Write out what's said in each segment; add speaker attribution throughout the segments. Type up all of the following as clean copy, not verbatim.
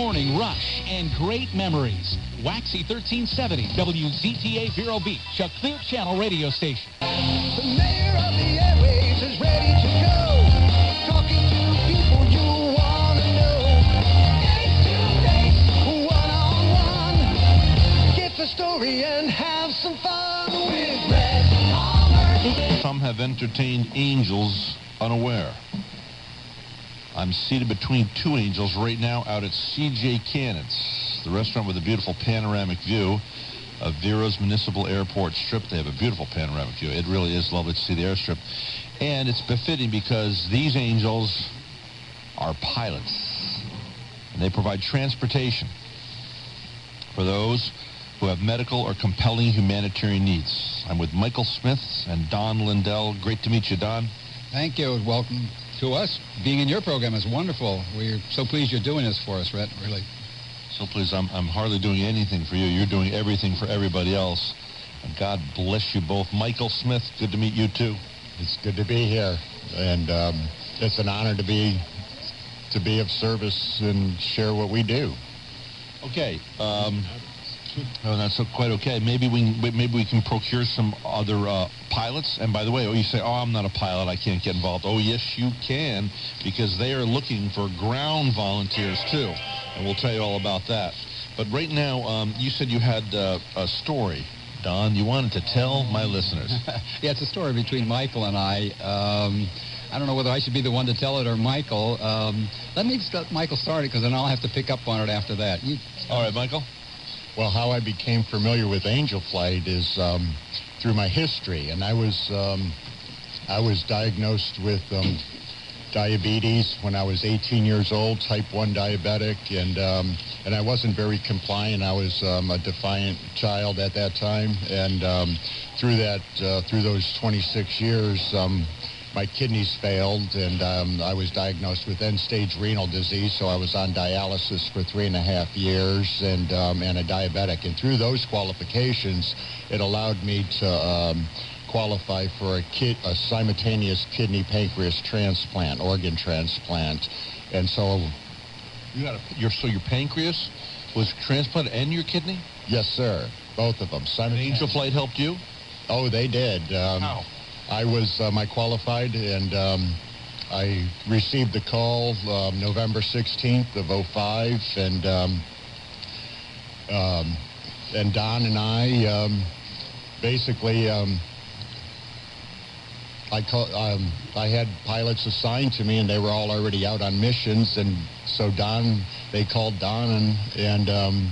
Speaker 1: morning rush and great memories. Waxy 1370, WZTA Vero Beach, a Clear Channel radio station.
Speaker 2: The mayor of the airwaves is ready to go. Talking to people you want to know. Face to face, one-on-one. Get the story and have some fun with Red Palmer.
Speaker 3: Some have entertained angels unaware. I'm seated between two angels right now out at C.J. Cannon's, the restaurant with a beautiful panoramic view of Vero's Municipal Airport Strip. They have a beautiful panoramic view. It really is lovely to see the airstrip. And it's befitting because these angels are pilots. And they provide transportation for those who have medical or compelling humanitarian needs. I'm with Michael Smith and Don Lindell. Great to meet you, Don.
Speaker 4: Thank you. Welcome to us. Being in your program is wonderful. We're so pleased you're doing this for us, Rhett, really.
Speaker 3: So pleased. I'm hardly doing anything for you. You're doing everything for everybody else. And God bless you both. Michael Smith, good to meet you too.
Speaker 5: It's good to be here. And it's an honor to be of service and share what we do.
Speaker 3: Okay. Oh, that's quite okay. Maybe we can procure some other pilots. And by the way, you say, oh, I'm not a pilot, I can't get involved. Oh, yes, you can, because they are looking for ground volunteers too. And we'll tell you all about that. But right now, you said you had a story, Don, you wanted to tell my listeners.
Speaker 4: Yeah, it's a story between Michael and I. I don't know whether I should be the one to tell it or Michael. Let me get Michael started, because then I'll have to pick up on it after that.
Speaker 3: All right, Michael.
Speaker 5: Well, how I became familiar with Angel Flight is through my history, and I was diagnosed with diabetes when I was 18 years old, type 1 diabetic, and I wasn't very compliant. I was a defiant child at that time, and through those 26 years, my kidneys failed, and I was diagnosed with end-stage renal disease, so I was on dialysis for 3.5 years, and a diabetic. And through those qualifications, it allowed me to qualify for a simultaneous kidney pancreas transplant, organ transplant. And so...
Speaker 3: your pancreas was transplanted and your kidney?
Speaker 5: Yes, sir. Both of them.
Speaker 3: Angel Flight helped you?
Speaker 5: Oh, they did.
Speaker 3: How?
Speaker 5: I was qualified, and I received the call November 16th of 2005, and Don and I basically I had pilots assigned to me, and they were all already out on missions, and so they called Don, and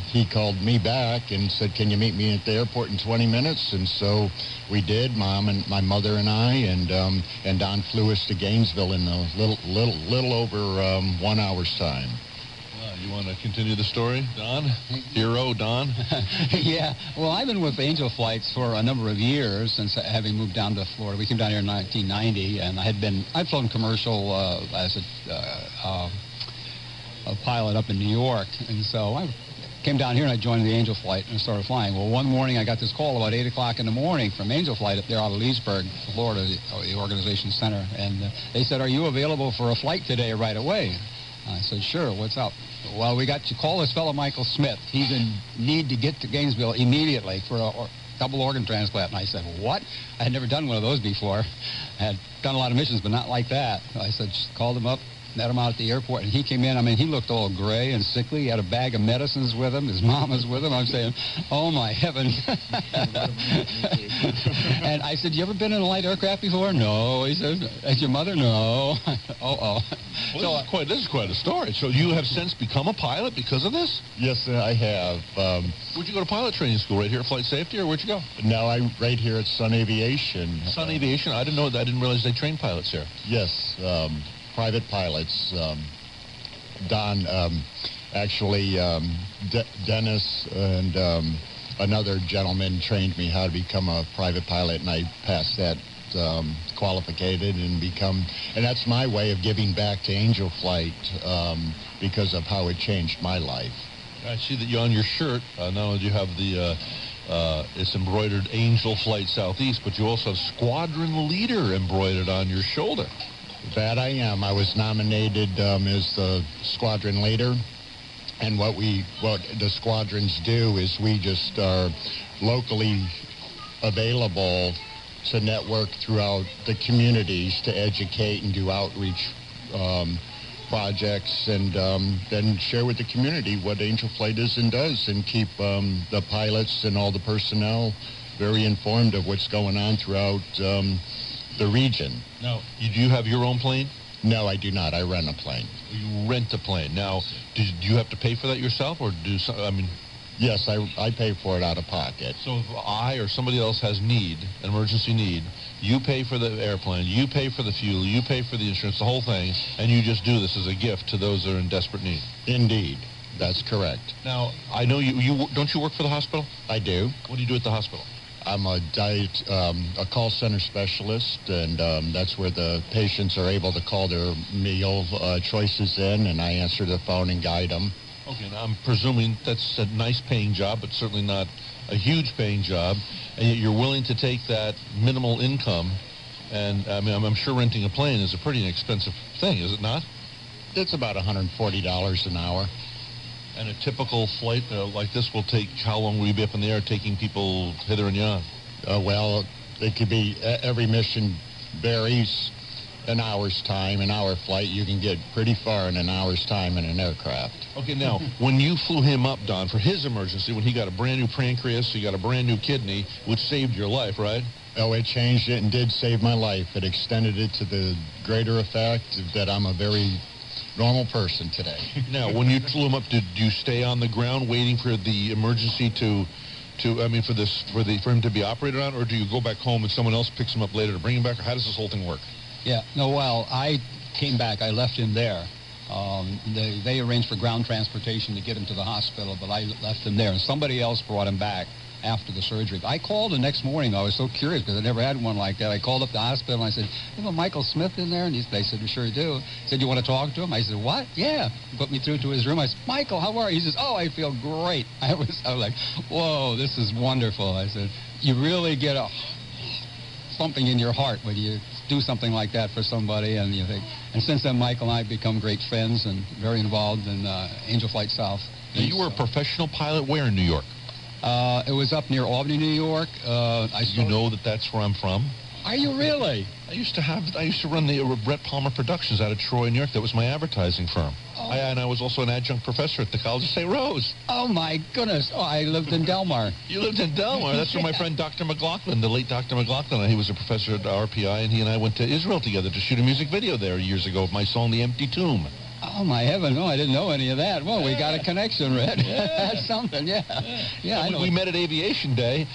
Speaker 5: he called me back and said, can you meet me at the airport in 20 minutes? And so we did, Mom and my mother and I, and Don flew us to Gainesville in a little over 1 hour's time.
Speaker 3: You want to continue the story, Don? Hero, Don?
Speaker 4: Yeah. Well, I've been with Angel Flights for a number of years since having moved down to Florida. We came down here in 1990, and I'd flown commercial as a pilot up in New York, and so I came down here and I joined the Angel Flight and started flying. Well, one morning I got this call about 8 o'clock in the morning from Angel Flight up there out of Leesburg, Florida, the organization center, and they said, are you available for a flight today right away? I said, sure, what's up? Well, we got to call this fellow Michael Smith. He's in need to get to Gainesville immediately for a double organ transplant. And I said, what? I had never done one of those before. I had done a lot of missions, but not like that. I said, just called him up, met him out at the airport, and he came in. I mean, he looked all gray and sickly. He had a bag of medicines with him. His mom was with him. I'm saying, oh, my heavens. And I said, you ever been in a light aircraft before? No. He said, is your mother? No.
Speaker 3: Well, this is quite a story. So you have since become a pilot because of this?
Speaker 5: Yes, I have.
Speaker 3: Where'd you go to pilot training school? Right here at Flight Safety, or where'd you go?
Speaker 5: No, right here at Sun Aviation.
Speaker 3: Sun Aviation? I didn't know that. I didn't realize they train pilots here.
Speaker 5: Yes. Private pilots. Don, actually, Dennis and another gentleman trained me how to become a private pilot, and I passed that qualified and that's my way of giving back to Angel Flight because of how it changed my life.
Speaker 3: I see that you on your shirt, not only do you have the it's embroidered Angel Flight Southeast, but you also have Squadron Leader embroidered on your shoulder.
Speaker 5: That I am. I was nominated as the squadron leader, And what the squadrons do is we just are locally available to network throughout the communities to educate and do outreach projects, and then share with the community what Angel Flight is and does, and keep the pilots and all the personnel very informed of what's going on throughout the region.
Speaker 3: Now, do you have your own plane?
Speaker 5: No, I do not. I rent a plane.
Speaker 3: You rent a plane. Now, do you have to pay for that yourself, or
Speaker 5: Yes, I pay for it out of pocket.
Speaker 3: So if I or somebody else has an emergency need, you pay for the airplane, you pay for the fuel, you pay for the insurance, the whole thing, and you just do this as a gift to those that are in desperate need.
Speaker 5: Indeed. That's correct.
Speaker 3: Now, I know don't you work for the hospital?
Speaker 5: I do.
Speaker 3: What do you do at the hospital?
Speaker 5: I'm a call center specialist, and that's where the patients are able to call their meal choices in, and I answer the phone and guide them.
Speaker 3: Okay, now I'm presuming that's a nice paying job, but certainly not a huge paying job, and yet you're willing to take that minimal income, and I mean, I'm sure renting a plane is a pretty inexpensive thing, is it not?
Speaker 5: It's about $140 an hour.
Speaker 3: And a typical flight like this will take, how long will you be up in the air taking people hither and yon?
Speaker 5: Well, it could be, every mission varies. An hour's time, an hour flight, you can get pretty far in an hour's time in an aircraft.
Speaker 3: Okay, now, when you flew him up, Don, for his emergency, when he got a brand new pancreas, he got a brand new kidney, which saved your life, right?
Speaker 5: Oh, it changed it and did save my life. It extended it to the greater effect that I'm a very normal person today.
Speaker 3: Now, when you flew him up, did you stay on the ground waiting for the emergency for him to be operated on, or do you go back home and someone else picks him up later to bring him back, or how does this whole thing work?
Speaker 4: Yeah, no, well, I came back. I left him there. They arranged for ground transportation to get him to the hospital, but I left him there, and somebody else brought him back after the surgery. I called the next morning. I was so curious because I never had one like that. I called up the hospital, and I said, you have a Michael Smith in there? And they said, we sure do. He said, you want to talk to him? I said, what? Yeah. He put me through to his room. I said, Michael, how are you? He says, oh, I feel great. I was like, whoa, this is wonderful. I said, you really get something in your heart when you do something like that for somebody, and you think. And since then, Michael and I have become great friends and very involved in Angel Flight South.
Speaker 3: Now, you were a professional pilot where in New York?
Speaker 4: It was up near Albany, New York.
Speaker 3: You know that's where I'm from?
Speaker 4: Are you really?
Speaker 3: I used to run the Brett Palmer Productions out of Troy, New York. That was my advertising firm.
Speaker 4: Oh.
Speaker 3: And I was also an adjunct professor at the College of St. Rose.
Speaker 4: Oh, my goodness. Oh, I lived in Delmar.
Speaker 3: You lived in Delmar. That's where my friend Dr. McLaughlin, the late Dr. McLaughlin, he was a professor at RPI, and he and I went to Israel together to shoot a music video there years ago of my song, The Empty Tomb.
Speaker 4: Oh, my heaven. No, I didn't know any of that. Well, we got a connection, Red.
Speaker 3: Yeah.
Speaker 4: That's something, yeah. Yeah, I know.
Speaker 3: We met at Aviation Day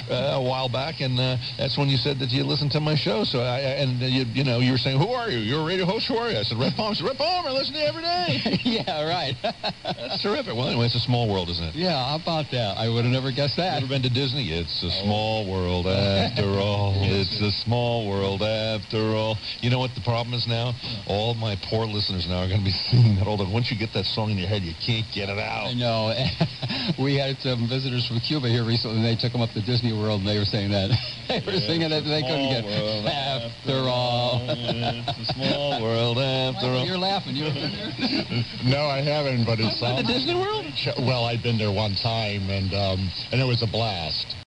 Speaker 3: a while back, and that's when you said that you listened to my show. So, you were saying, who are you? You're a radio host? Who are you? I said, Red Palmer. I said, Red Palmer, I listen to you every day.
Speaker 4: Yeah, right.
Speaker 3: That's terrific. Well, anyway, it's a small world, isn't it?
Speaker 4: Yeah, how about that? I would have never guessed that.
Speaker 3: Ever been to Disney? It's a small world after all. It's a small world after all. You know what the problem is now? All my poor listeners now are going to be singing that all the once you get that song in your head, you can't get it out.
Speaker 4: I know. We had some visitors from Cuba here recently, and they took them up to Disney World, and they were saying that. They were singing it, they couldn't get it. After all.
Speaker 3: It's a small world after all.
Speaker 4: You're laughing. You ever been there?
Speaker 5: No, I haven't, but it's...
Speaker 3: Been to Disney World?
Speaker 5: Well, I've been there one time, and it was a blast.